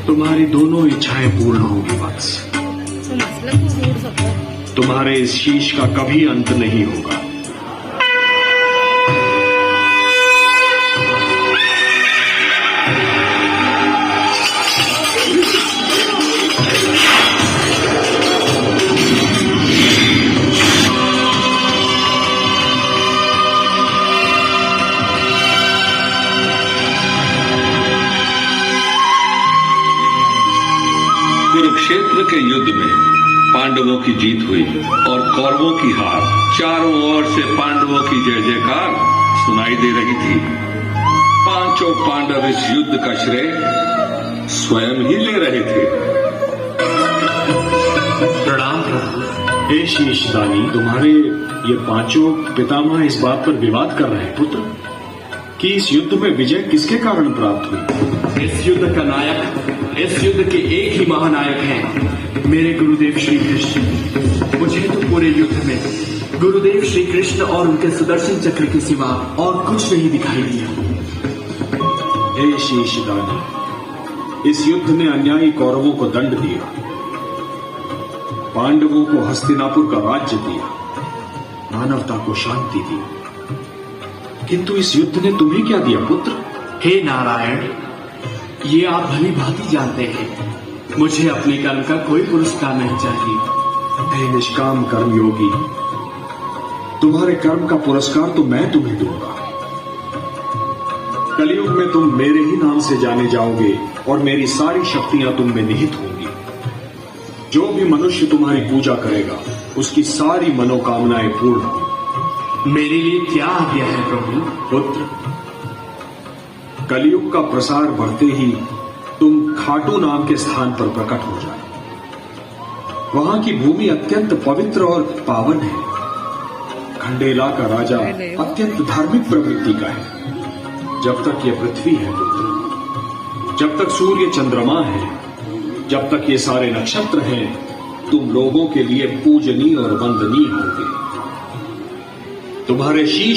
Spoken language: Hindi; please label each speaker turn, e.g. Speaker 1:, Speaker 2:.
Speaker 1: तुम्हारी दोनों इच्छाएं पूर्ण होंगी वत्स। तुम्हारे इस शीश का कभी अंत नहीं होगा।
Speaker 2: कुरुक्षेत्र के युद्ध में पांडवों की जीत हुई और कौरवों की हार। चारों ओर से पांडवों की जय जयकार सुनाई दे रही थी। पांचों पांडव इस युद्ध का श्रेय स्वयं ही ले रहे थे।
Speaker 1: प्रणाम प्रभु। हे शीशदानी, तुम्हारे ये पांचों पितामह इस बात पर विवाद कर रहे हैं पुत्र कि इस युद्ध में विजय किसके कारण प्राप्त हुई।
Speaker 3: इस युद्ध का नायक, इस युद्ध के एक ही महानायक हैं, मेरे गुरुदेव श्री कृष्ण। मुझे तो पूरे युद्ध में गुरुदेव श्री कृष्ण और उनके सुदर्शन चक्र के सिवा और कुछ नहीं दिखाई दिया।
Speaker 1: हे शीशदानी, इस युद्ध ने अन्यायी कौरवों को दंड दिया, पांडवों को हस्तिनापुर का राज्य दिया, मानवता को शांति दी, किंतु इस युद्ध ने तुम्हें क्या दिया पुत्र।
Speaker 3: हे नारायण, ये आप भली भांति जानते हैं, मुझे अपने कर्म का कोई पुरस्कार नहीं चाहिए।
Speaker 1: हे निष्काम कर्मयोगी, तुम्हारे कर्म का पुरस्कार तो मैं तुम्हें दूंगा। कलयुग में तुम मेरे ही नाम से जाने जाओगे और मेरी सारी शक्तियां तुम में निहित होंगी। जो भी मनुष्य तुम्हारी पूजा करेगा उसकी सारी मनोकामनाएं पूर्ण होंगी।
Speaker 3: मेरे लिए क्या आज्ञा है प्रभु।
Speaker 1: पुत्र, कलयुग का प्रसार बढ़ते ही तुम खाटू नाम के स्थान पर प्रकट हो जाए। वहां की भूमि अत्यंत पवित्र और पावन है। खंडेला का राजा अत्यंत धार्मिक प्रवृत्ति का है। जब तक ये पृथ्वी है पुत्र, जब तक सूर्य चंद्रमा है, जब तक ये सारे नक्षत्र हैं, तुम लोगों के लिए पूजनीय और वंदनीय होगे। तुम्हारे शीश